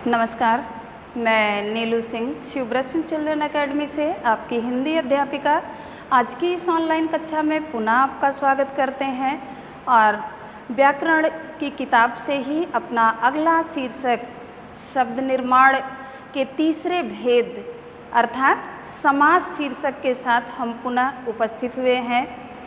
नमस्कार, मैं नीलू Singh शिवव्रत Singh children academy से आपकी हिंदी अध्यापिका आज की इस ऑनलाइन कक्षा में पुनः आपका स्वागत करते हैं और व्याकरण की किताब से ही अपना अगला शीर्षक शब्द निर्माण के तीसरे भेद अर्थात समास शीर्षक के साथ हम पुनः उपस्थित हुए हैं।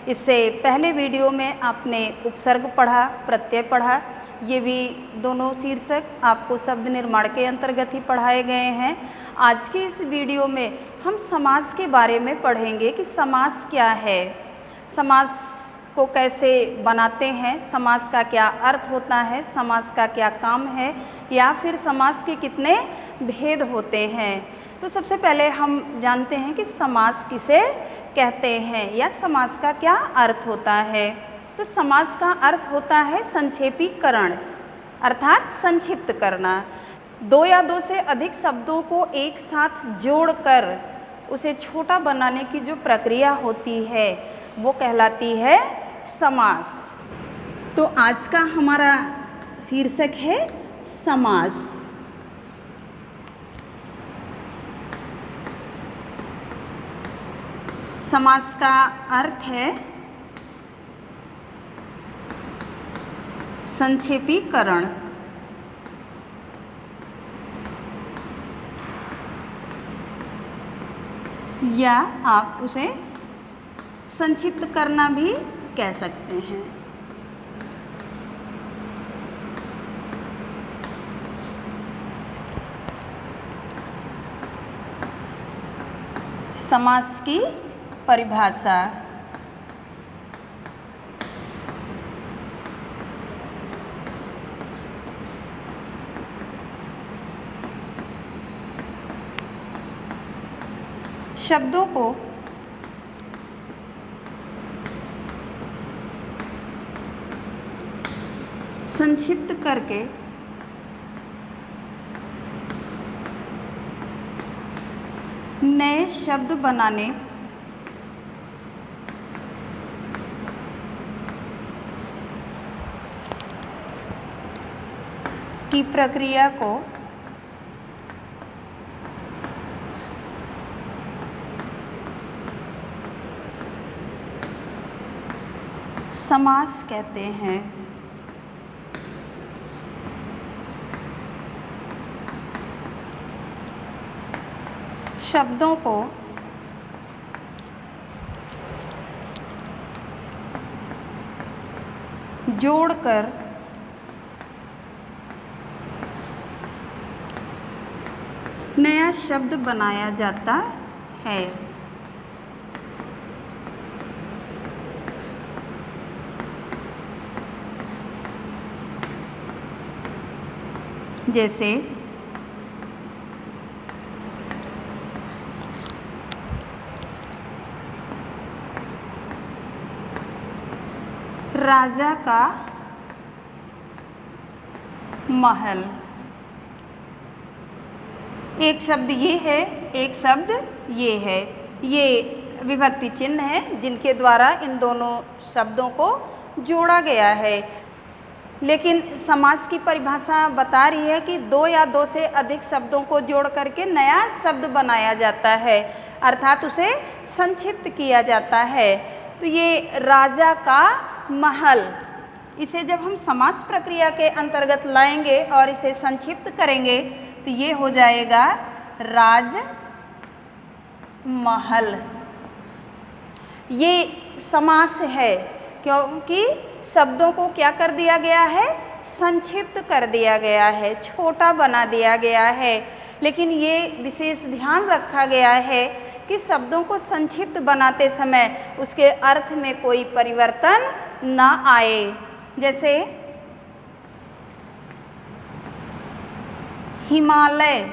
इससे पहले वीडियो में आपने उपसर्ग पढ़ा, प्रत्यय पढ़ा, ये भी दोनों शीर्षक आपको शब्द निर्माण के अंतर्गत ही पढ़ाए गए हैं। आज की इस वीडियो में हम समास के बारे में पढ़ेंगे कि समास क्या है, समास को कैसे बनाते हैं, समास का क्या अर्थ होता है, समास का क्या काम है या फिर समास के कितने भेद होते हैं। तो सबसे पहले हम जानते हैं कि समास किसे कहते हैं या समास का क्या अर्थ होता है। तो समास का अर्थ होता है संक्षेपीकरण अर्थात संक्षिप्त करना। दो या दो से अधिक शब्दों को एक साथ जोड़कर उसे छोटा बनाने की जो प्रक्रिया होती है वो कहलाती है समास। तो आज का हमारा शीर्षक है समास। समास का अर्थ है संक्षेपीकरण। या आप उसे संक्षिप्त करना भी कह सकते हैं। समास की परिभाषा। शब्दों को संक्षिप्त करके नए शब्द बनाने की प्रक्रिया को समास कहते हैं। शब्दों को जोड़कर नया शब्द बनाया जाता है। जैसे राजा का महल। एक शब्द ये है, एक शब्द ये है, ये विभक्ति चिन्ह है जिनके द्वारा इन दोनों शब्दों को जोड़ा गया है। लेकिन समास की परिभाषा बता रही है कि दो या दो से अधिक शब्दों को जोड़ करके नया शब्द बनाया जाता है अर्थात उसे संक्षिप्त किया जाता है। तो ये राजा का महल, इसे जब हम समास प्रक्रिया के अंतर्गत लाएंगे और इसे संक्षिप्त करेंगे तो ये हो जाएगा राज महल। ये समास है क्योंकि शब्दों को क्या कर दिया गया है, संक्षिप्त कर दिया गया है, छोटा बना दिया गया है। लेकिन ये विशेष ध्यान रखा गया है कि शब्दों को संक्षिप्त बनाते समय उसके अर्थ में कोई परिवर्तन ना आए। जैसे हिमालय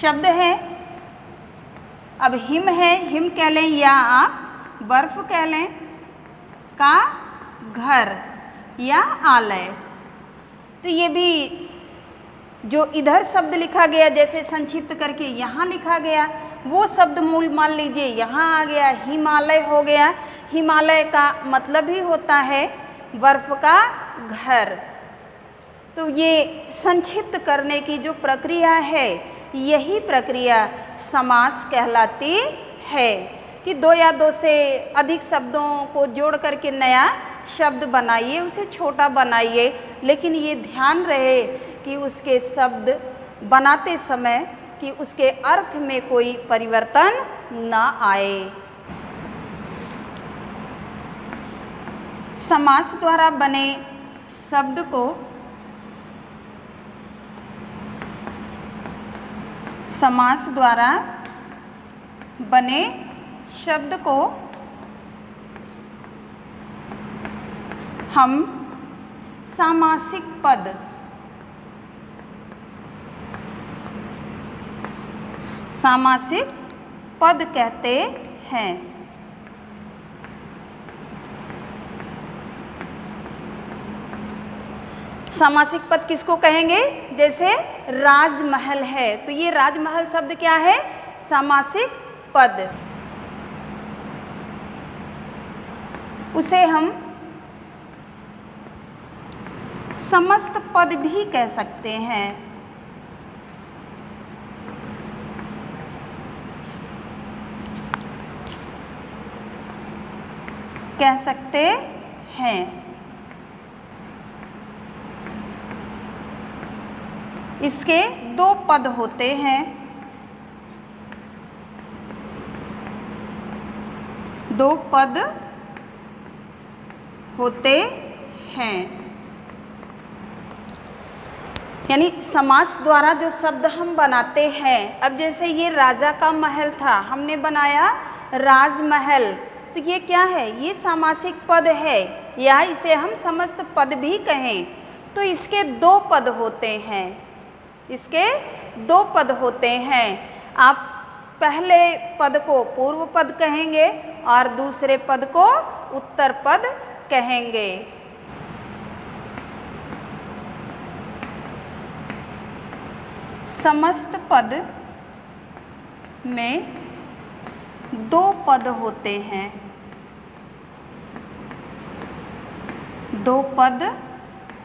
शब्द है, अब हिम है, हिम कह लें या आप बर्फ कह लें, का घर या आलय। तो ये भी जो इधर शब्द लिखा गया जैसे संक्षिप्त करके यहाँ लिखा गया वो शब्द मूल मान लीजिए यहाँ आ गया, हिमालय हो गया। हिमालय का मतलब ही होता है बर्फ का घर। तो ये संक्षिप्त करने की जो प्रक्रिया है, यही प्रक्रिया समास कहलाती है कि दो या दो से अधिक शब्दों को जोड़ करके नया शब्द बनाइए, उसे छोटा बनाइए, लेकिन ये ध्यान रहे कि उसके शब्द बनाते समय कि उसके अर्थ में कोई परिवर्तन ना आए। समास द्वारा बने शब्द को समास द्वारा बने शब्द को हम सामासिक पद कहते हैं। सामासिक पद किसको कहेंगे? जैसे राजमहल है, तो ये राजमहल शब्द क्या है? सामासिक पद। उसे हम समस्त पद भी कह सकते हैं। कह सकते हैं। इसके दो पद होते हैं, दो पद होते हैं। यानी समास द्वारा जो शब्द हम बनाते हैं, अब जैसे ये राजा का महल था, हमने बनाया राजमहल, तो ये क्या है? ये सामासिक पद है, या इसे हम समस्त पद भी कहें, तो इसके दो पद होते हैं, इसके दो पद होते हैं। आप पहले पद को पूर्व पद कहेंगे और दूसरे पद को उत्तर पद कहेंगे। समस्त पद में दो पद होते हैं, दो पद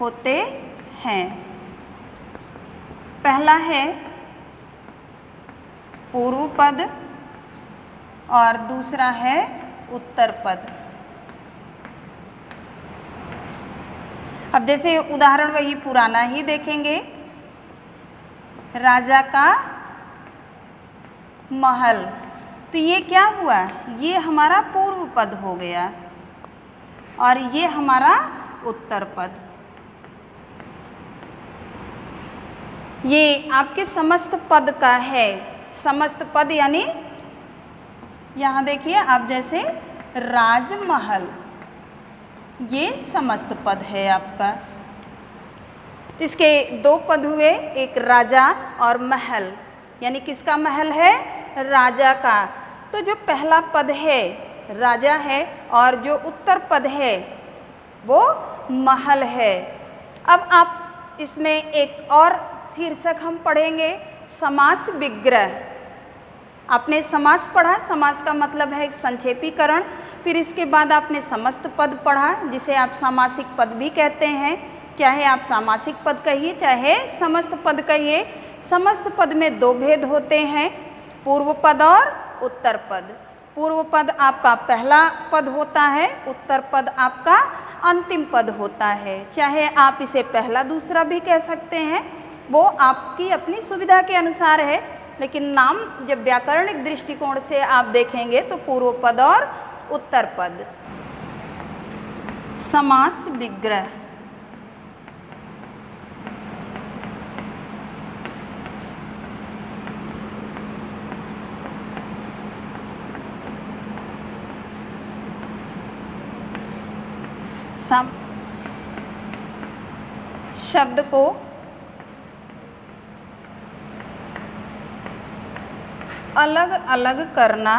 होते हैं। पहला है पूर्व पद और दूसरा है उत्तर पद। अब जैसे उदाहरण वही पुराना ही देखेंगे, राजा का महल, तो ये क्या हुआ? ये हमारा पूर्व पद हो गया और ये हमारा उत्तर पद। ये आपके समस्त पद का है। समस्त पद यानी यहाँ देखिए आप, जैसे राजमहल, ये समस्त पद है आपका। इसके दो पद हुए, एक राजा और महल, यानी किसका महल है? राजा का। तो जो पहला पद है राजा है और जो उत्तर पद है वो महल है। अब आप इसमें एक और शीर्षक हम पढ़ेंगे, समास विग्रह। आपने समास पढ़ा, समास का मतलब है एक संक्षेपीकरण। फिर इसके बाद आपने समस्त पद पढ़ा, जिसे आप सामासिक पद भी कहते हैं। चाहे आप सामासिक पद कहिए चाहे समस्त पद कहिए। समस्त पद में दो भेद होते हैं, पूर्व पद और उत्तर पद। पूर्व पद आपका पहला पद होता है, उत्तर पद आपका अंतिम पद होता है। चाहे आप इसे पहला दूसरा भी कह सकते हैं, वो आपकी अपनी सुविधा के अनुसार है, लेकिन नाम जब व्याकरणिक दृष्टिकोण से आप देखेंगे तो पूर्व पद और उत्तर पद। समास विग्रह। शब्द को अलग अलग करना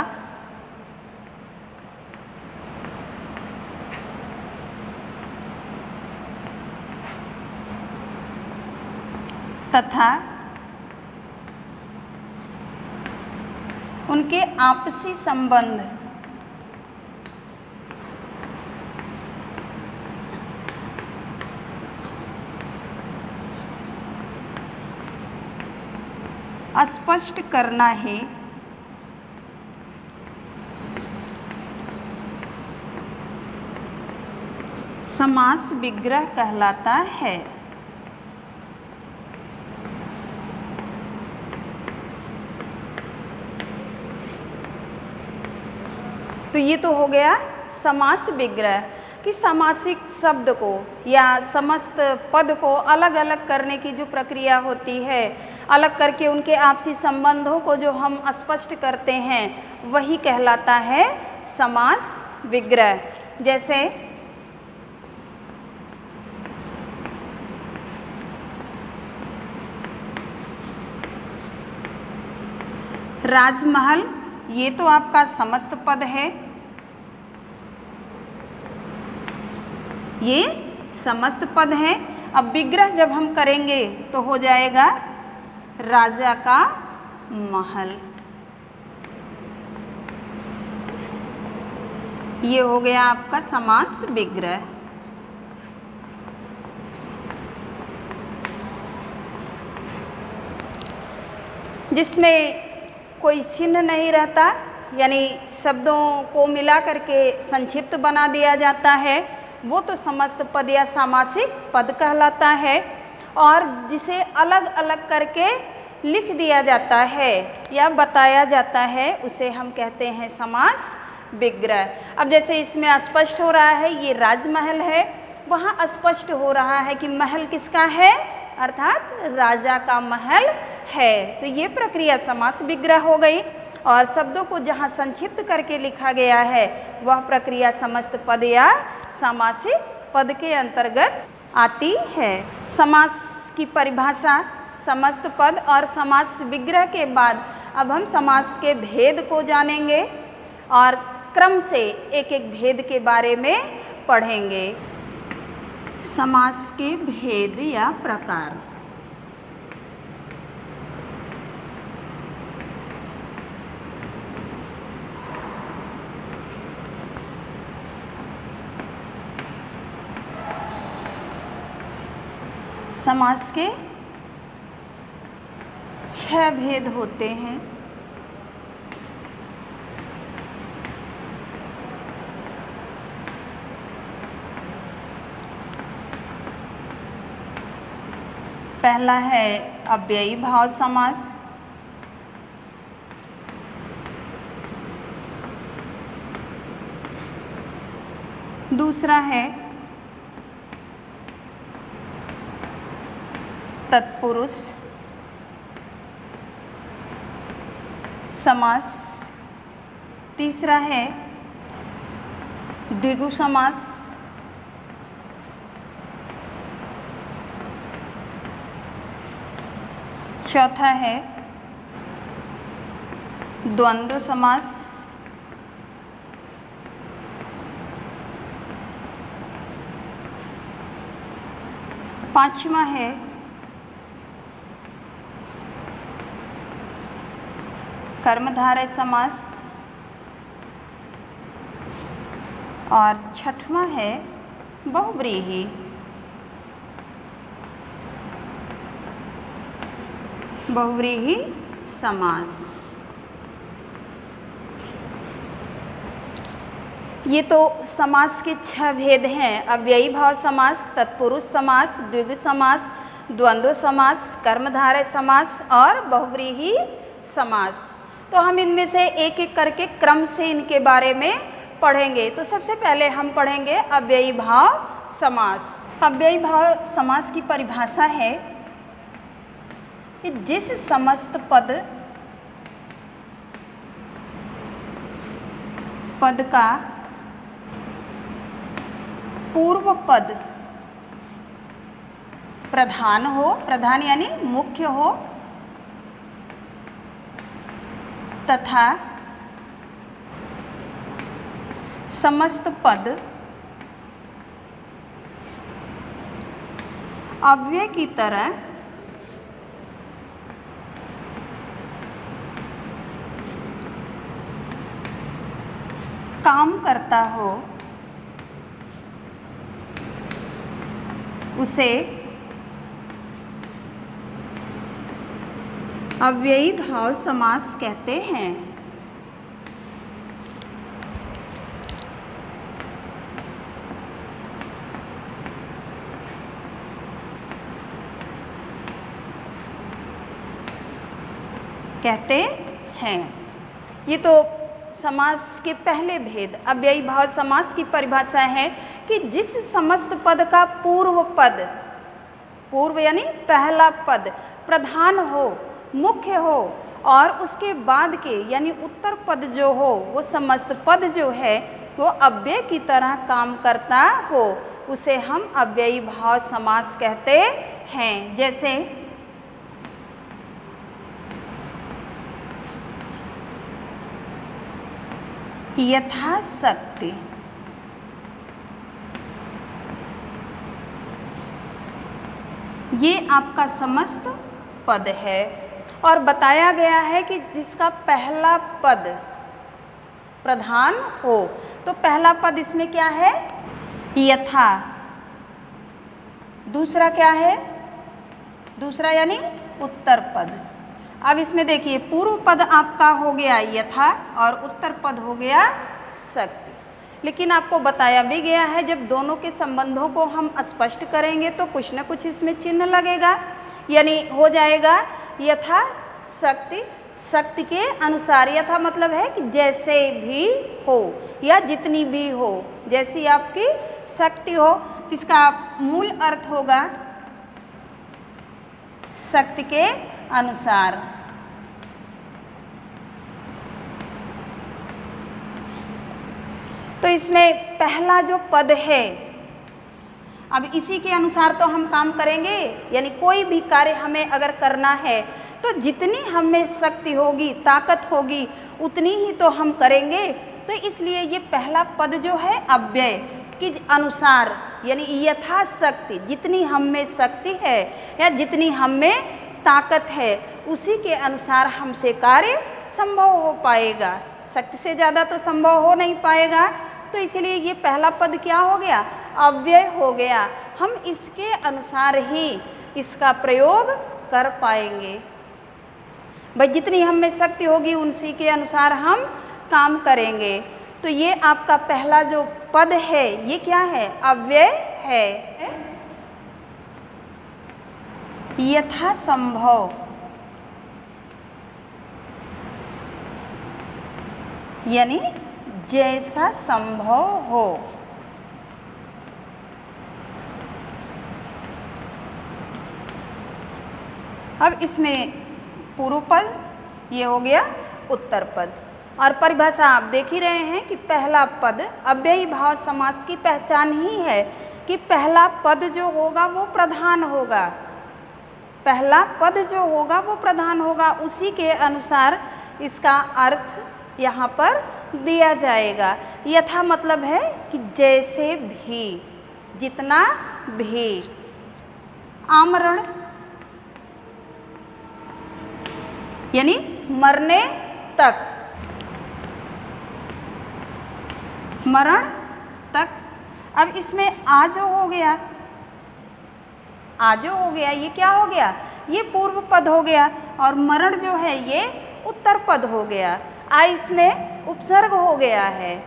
तथा उनके आपसी संबंध स्पष्ट करना ही समास विग्रह कहलाता है। तो ये तो हो गया समास विग्रह कि समासिक शब्द को या समस्त पद को अलग अलग करने की जो प्रक्रिया होती है, अलग करके उनके आपसी संबंधों को जो हम स्पष्ट करते हैं, वही कहलाता है समास विग्रह। जैसे राजमहल, ये तो आपका समस्त पद है, ये समस्त पद है। अब विग्रह जब हम करेंगे तो हो जाएगा राजा का महल। ये हो गया आपका समास विग्रह। जिसमें कोई चिन्ह नहीं रहता, यानी शब्दों को मिला करके संक्षिप्त बना दिया जाता है, वो तो समस्त पद या सामासिक पद कहलाता है। और जिसे अलग अलग करके लिख दिया जाता है या बताया जाता है, उसे हम कहते हैं समास विग्रह। अब जैसे इसमें स्पष्ट हो रहा है ये राजमहल है, वहाँ स्पष्ट हो रहा है कि महल किसका है, अर्थात राजा का महल है। तो ये प्रक्रिया समास विग्रह हो गई। और शब्दों को जहाँ संक्षिप्त करके लिखा गया है, वह प्रक्रिया समस्त पद या सामासिक पद के अंतर्गत आती है। समास की परिभाषा समस्त पद और समास विग्रह के बाद अब हम समास के भेद को जानेंगे और क्रम से एक एक भेद के बारे में पढ़ेंगे। समास के भेद या प्रकार। समास के 6 भेद होते हैं। पहला है अव्ययी भाव समास, दूसरा है तत्पुरुष समास, तीसरा है द्विगु समास, चौथा है द्वंद्व समास, पांचवा है कर्मधारय समास और छठवां है बहुव्रीहि। बहुव्रीहि समास। ये तो समास के 6 भेद हैं। अव्ययी भाव समास, तत्पुरुष समास, द्विगु समास, द्वंद्व समास, कर्मधारय समास और बहुव्रीहि समास। तो हम इनमें से एक एक करके क्रम से इनके बारे में पढ़ेंगे। तो सबसे पहले हम पढ़ेंगे अव्ययी भाव समास। अव्ययी भाव समास की परिभाषा है कि जिस समस्त पद का पूर्व पद प्रधान हो, प्रधान यानी मुख्य हो, तथा समस्त पद अव्यय की तरह काम करता हो, उसे अव्ययी भाव समास कहते हैं। कहते हैं। ये तो समास के पहले भेद। अव्ययी भाव समास की परिभाषा है कि जिस समस्त पद का पूर्व पद, पूर्व यानी पहला पद प्रधान हो, मुख्य हो और उसके बाद के यानी उत्तर पद जो हो, वो समस्त पद जो है वो अव्यय की तरह काम करता हो, उसे हम अव्ययी भाव समास कहते हैं। जैसे यथाशक्ति, ये आपका समस्त पद है और बताया गया है कि जिसका पहला पद प्रधान हो, तो पहला पद इसमें क्या है? यथा। दूसरा क्या है? दूसरा यानी उत्तर पद। अब इसमें देखिए, पूर्व पद आपका हो गया यथा और उत्तर पद हो गया शक्ति। लेकिन आपको बताया भी गया है जब दोनों के संबंधों को हम स्पष्ट करेंगे तो कुछ ना कुछ इसमें चिन्ह लगेगा, यानी हो जाएगा यथा शक्ति, शक्ति के अनुसार। यथा मतलब है कि जैसे भी हो या जितनी भी हो, जैसी आपकी शक्ति हो, तो इसका मूल अर्थ होगा शक्ति के अनुसार। तो इसमें पहला जो पद है, अब इसी के अनुसार तो हम काम करेंगे, यानी कोई भी कार्य हमें अगर करना है तो जितनी हमें शक्ति होगी, ताकत होगी, उतनी ही तो हम करेंगे। तो इसलिए ये पहला पद जो है अव्यय के अनुसार, यानी यथाशक्ति, जितनी हम में शक्ति है या जितनी हम में ताकत है उसी के अनुसार हमसे कार्य संभव हो पाएगा। शक्ति से ज़्यादा तो संभव हो नहीं पाएगा। तो इसलिए ये पहला पद क्या हो गया? अव्यय हो गया। हम इसके अनुसार ही इसका प्रयोग कर पाएंगे। भाई जितनी हम में शक्ति होगी उसी के अनुसार हम काम करेंगे। तो ये आपका पहला जो पद है ये क्या है? अव्यय है। यथासंभव, यानी जैसा संभव हो। अब इसमें पूर्व पद, ये हो गया उत्तर पद। और परिभाषा आप देख ही रहे हैं कि पहला पद अव्ययी भाव समास की पहचान ही है कि पहला पद जो होगा वो प्रधान होगा। पहला पद जो होगा वो प्रधान होगा, उसी के अनुसार इसका अर्थ यहाँ पर दिया जाएगा। यथा मतलब है कि जैसे भी, जितना भी। आमरण यानी मरने तक, मरण तक। अब इसमें आ जो हो गया, आ जो हो गया, ये क्या हो गया? ये पूर्व पद हो गया और मरण जो है ये उत्तर पद हो गया। आ इसमें उपसर्ग हो गया है।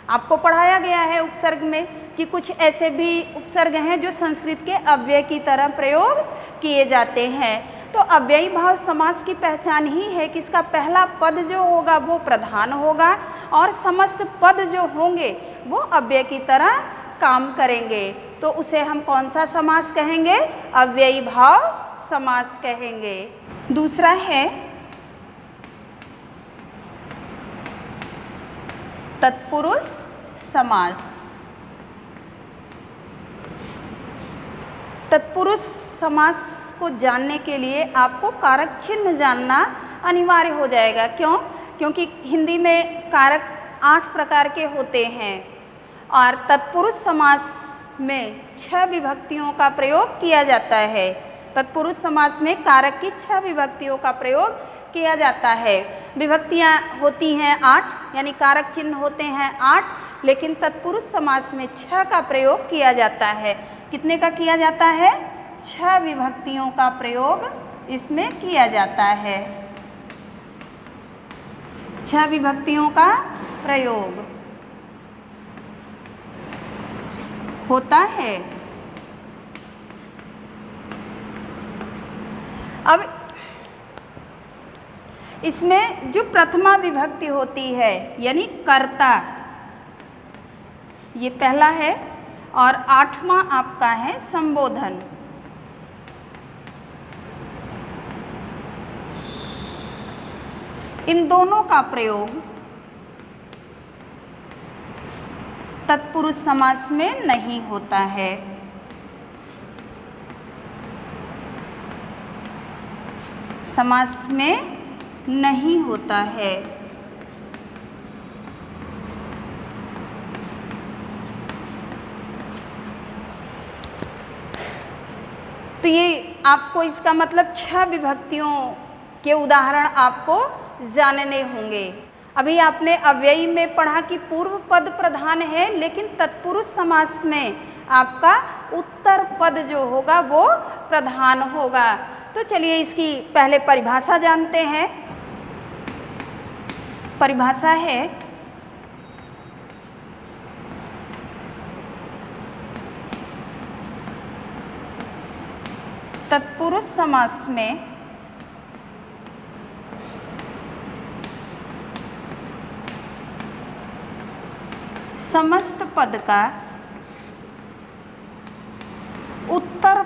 आपको पढ़ाया गया है उपसर्ग में कि कुछ ऐसे भी उपसर्ग हैं जो संस्कृत के अव्यय की तरह प्रयोग किए जाते हैं। तो अव्ययी भाव समास की पहचान ही है कि इसका पहला पद जो होगा वो प्रधान होगा और समस्त पद जो होंगे वो अव्यय की तरह काम करेंगे। तो उसे हम कौन सा समास कहेंगे? अव्ययी भाव समास कहेंगे। दूसरा है तत्पुरुष समास। तत्पुरुष समास को जानने के लिए आपको कारक चिन्ह जानना अनिवार्य हो जाएगा। क्यों? क्योंकि हिंदी में कारक 8 प्रकार के होते हैं और तत्पुरुष समास में 6 विभक्तियों का प्रयोग किया जाता है। तत्पुरुष समास में कारक की 6 विभक्तियों का प्रयोग किया जाता है। विभक्तियाँ होती हैं 8, यानी कारक चिन्ह होते हैं 8, लेकिन तत्पुरुष समास में 6 का प्रयोग किया जाता है। कितने का किया जाता है? 6 विभक्तियों का प्रयोग इसमें किया जाता है। 6 विभक्तियों का प्रयोग होता है। अब इसमें जो प्रथमा विभक्ति होती है यानी कर्ता, ये पहला है, और 8वां आपका है संबोधन। इन दोनों का प्रयोग तत्पुरुष समास में नहीं होता है। समास में नहीं होता है। तो ये आपको इसका मतलब 6 विभक्तियों के उदाहरण आपको जानने होंगे। अभी आपने अव्ययी में पढ़ा कि पूर्व पद प्रधान है, लेकिन तत्पुरुष समास में आपका उत्तर पद जो होगा वो प्रधान होगा। तो चलिए इसकी पहले परिभाषा जानते हैं। परिभाषा है तत्पुरुष समास में समस्त पद का उत्तर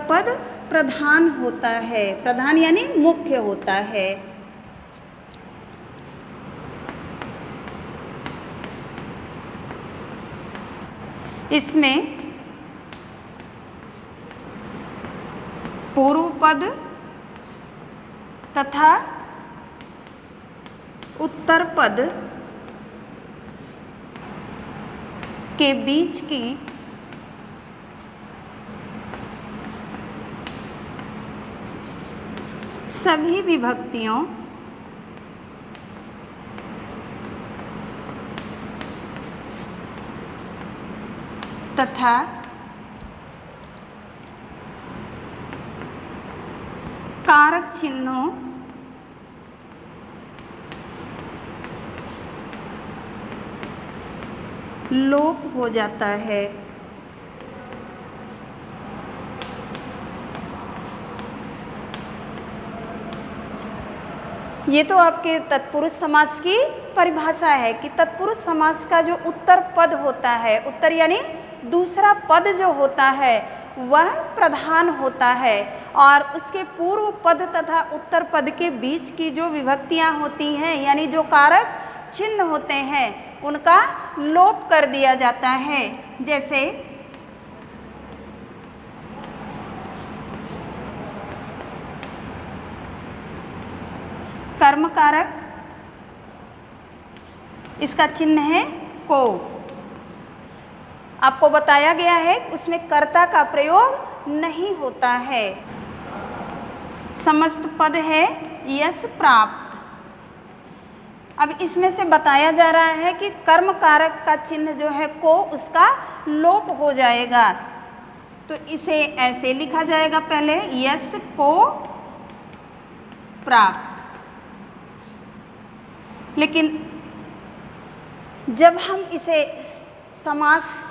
पद प्रधान होता है। प्रधान यानी मुख्य होता है। इसमें पूर्व पद तथा उत्तर पद के बीच की सभी विभक्तियों तथा कारक चिन्हों लोप हो जाता है। ये तो आपके तत्पुरुष समास की परिभाषा है कि तत्पुरुष समास का जो उत्तर पद होता है, उत्तर यानी दूसरा पद जो होता है वह प्रधान होता है, और उसके पूर्व पद तथा उत्तर पद के बीच की जो विभक्तियां होती हैं यानी जो कारक चिन्ह होते हैं उनका लोप कर दिया जाता है। जैसे कर्म कारक, इसका चिन्ह है को। आपको बताया गया है उसमें कर्ता का प्रयोग नहीं होता है। समस्त पद है यश प्राप्त। अब इसमें से बताया जा रहा है कि कर्म कारक का चिन्ह जो है को, उसका लोप हो जाएगा। तो इसे ऐसे लिखा जाएगा, पहले यश को प्राप्त। लेकिन जब हम इसे समास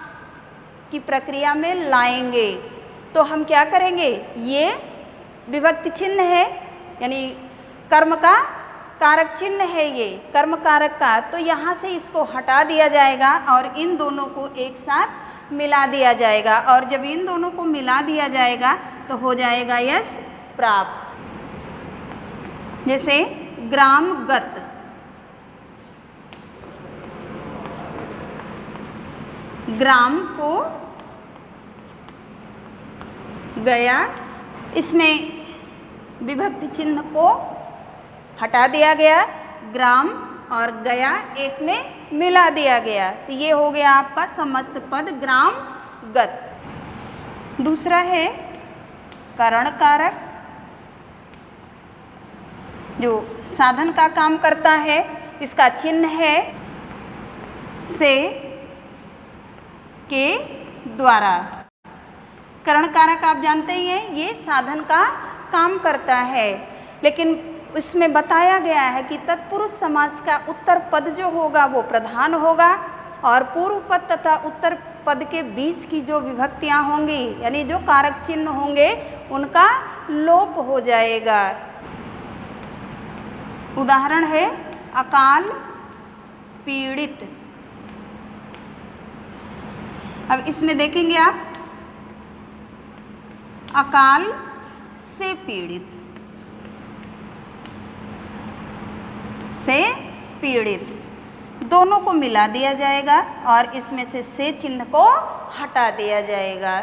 की प्रक्रिया में लाएंगे तो हम क्या करेंगे, ये विभक्ति चिन्ह है यानी कर्म का कारक चिन्ह है, ये कर्म कारक का, तो यहाँ से इसको हटा दिया जाएगा और इन दोनों को एक साथ मिला दिया जाएगा। और जब इन दोनों को मिला दिया जाएगा तो हो जाएगा यश प्राप्त। जैसे ग्रामगत, ग्राम को गया, इसमें विभक्ति चिन्ह को हटा दिया गया, ग्राम और गया एक में मिला दिया गया। तो ये हो गया आपका समस्त पद ग्रामगत। दूसरा है करण कारक, जो साधन का काम करता है, इसका चिन्ह है से के द्वारा। करण कारक आप जानते ही हैं, ये साधन का काम करता है। लेकिन इसमें बताया गया है कि तत्पुरुष समास का उत्तर पद जो होगा वो प्रधान होगा और पूर्व पद तथा उत्तर पद के बीच की जो विभक्तियां होंगी यानी जो कारक चिन्ह होंगे उनका लोप हो जाएगा। उदाहरण है अकाल पीड़ित। अब इसमें देखेंगे आप अकाल से पीड़ित, से पीड़ित दोनों को मिला दिया जाएगा और इसमें से चिन्ह को हटा दिया जाएगा।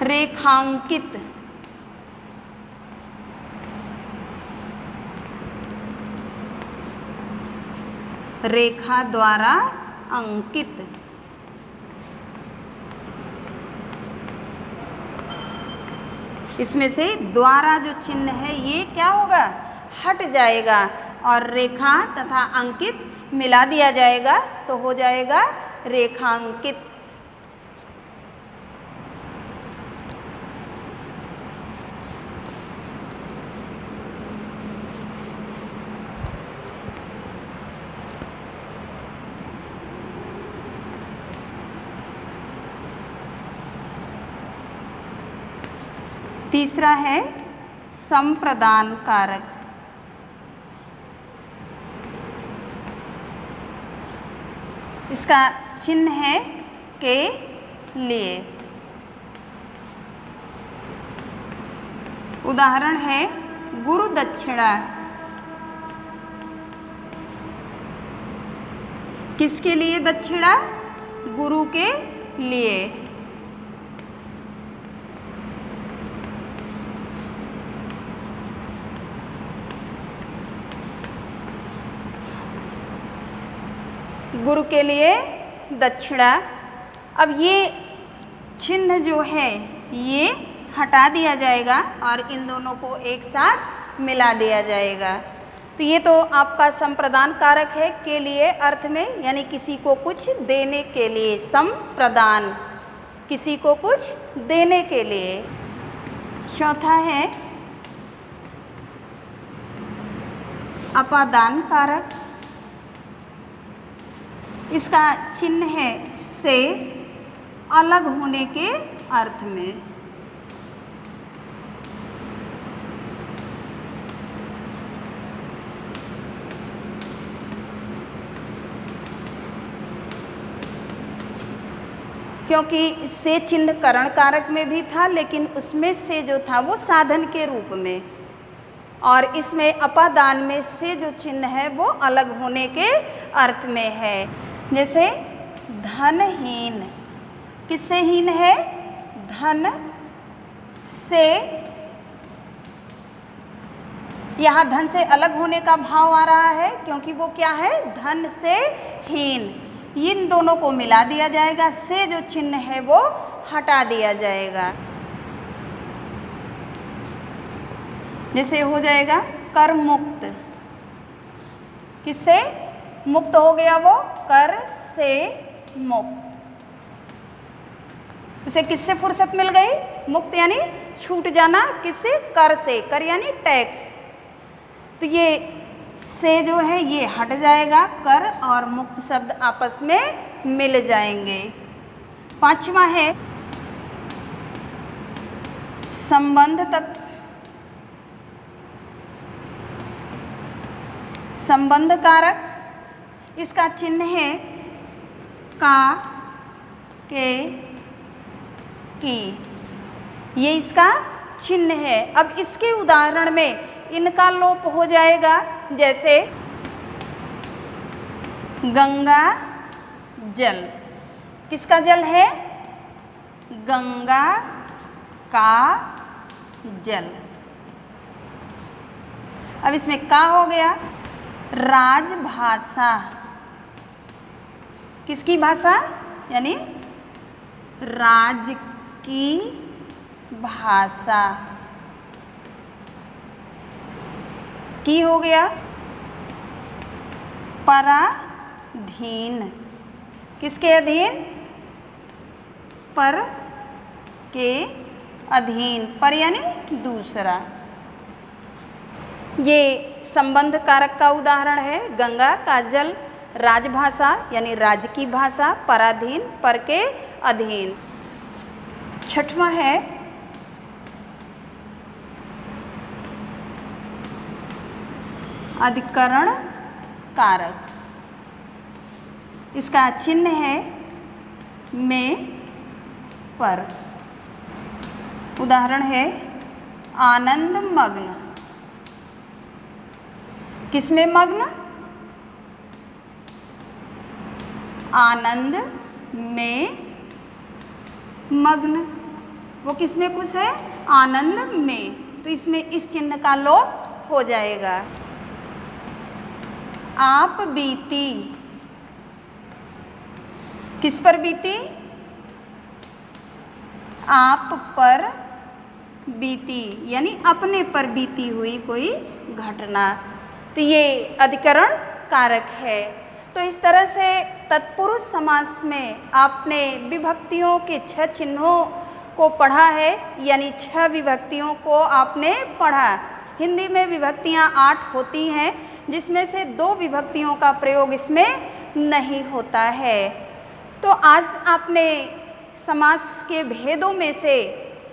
रेखांकित, रेखा द्वारा अंकित। इसमें से द्वारा जो चिन्ह है ये क्या होगा, हट जाएगा और रेखा तथा अंकित मिला दिया जाएगा तो हो जाएगा रेखांकित। तीसरा है संप्रदान कारक। इसका चिन्ह है के लिए। उदाहरण है गुरु दक्षिणा। किसके लिए दक्षिणा, गुरु के लिए। गुरु के लिए दक्षिणा। अब ये चिन्ह जो है ये हटा दिया जाएगा और इन दोनों को एक साथ मिला दिया जाएगा। तो ये तो आपका संप्रदान कारक है के लिए अर्थ में, यानी किसी को कुछ देने के लिए। संप्रदान, किसी को कुछ देने के लिए। चौथा है अपादान कारक। इसका चिन्ह है से अलग होने के अर्थ में। क्योंकि से चिन्ह करण कारक में भी था लेकिन उसमें से जो था वो साधन के रूप में, और इसमें अपादान में से जो चिन्ह है वो अलग होने के अर्थ में है। जैसे धनहीन, किससे हीन है, धन से। यहाँ धन से अलग होने का भाव आ रहा है क्योंकि वो क्या है, धन से हीन। इन दोनों को मिला दिया जाएगा, से जो चिन्ह है वो हटा दिया जाएगा। जैसे हो जाएगा कर मुक्त। किससे मुक्त हो गया वो, कर से मुक्त। उसे किससे फुर्सत मिल गई, मुक्त यानी छूट जाना, किससे, कर से। कर यानी टैक्स। तो ये से जो है ये हट जाएगा, कर और मुक्त शब्द आपस में मिल जाएंगे। पांचवा है संबंध तत्व। संबंध कारक, इसका चिन्ह है का, के, की। ये इसका चिन्ह है। अब इसके उदाहरण में इनका लोप हो जाएगा। जैसे गंगा जल, किसका जल है, गंगा का जल। अब इसमें का हो गया, राजभाषा। किसकी भाषा, यानी राज की भाषा। की हो गया, पराधीन। किसके अधीन, पर के अधीन, पर यानी दूसरा। ये संबंध कारक का उदाहरण है। गंगा का जल राजभाषा यानी राज्य की भाषा, पराधीन, पर के अधीन। छठवां है अधिकरण कारक। इसका चिन्ह है में, पर। उदाहरण है आनंद मग्न। किसमें मग्न? आनंद में मग्न। वो किसमें खुश है? आनंद में। तो इसमें इस चिन्ह का लोप हो जाएगा। आप बीती। किस पर बीती? आप पर बीती, यानी अपने पर बीती हुई कोई घटना। तो ये अधिकरण कारक है। तो इस तरह से तत्पुरुष समास में आपने विभक्तियों के 6 चिन्हों को पढ़ा है, यानी 6 विभक्तियों को आपने पढ़ा। हिंदी में विभक्तियाँ 8 होती हैं, जिसमें से 2 विभक्तियों का प्रयोग इसमें नहीं होता है। तो आज आपने समास के भेदों में से,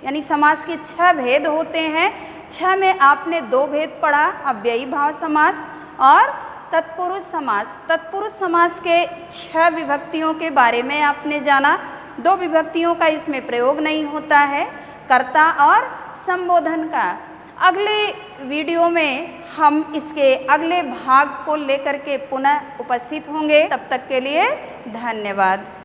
यानी समास के 6 भेद होते हैं, 6 में आपने 2 भेद पढ़ा, अव्ययी भाव समास और तत्पुरुष समास। तत्पुरुष समास के 6 विभक्तियों के बारे में आपने जाना। 2 विभक्तियों का इसमें प्रयोग नहीं होता है, कर्ता और संबोधन का। अगले वीडियो में हम इसके अगले भाग को लेकर के पुनः उपस्थित होंगे। तब तक के लिए धन्यवाद।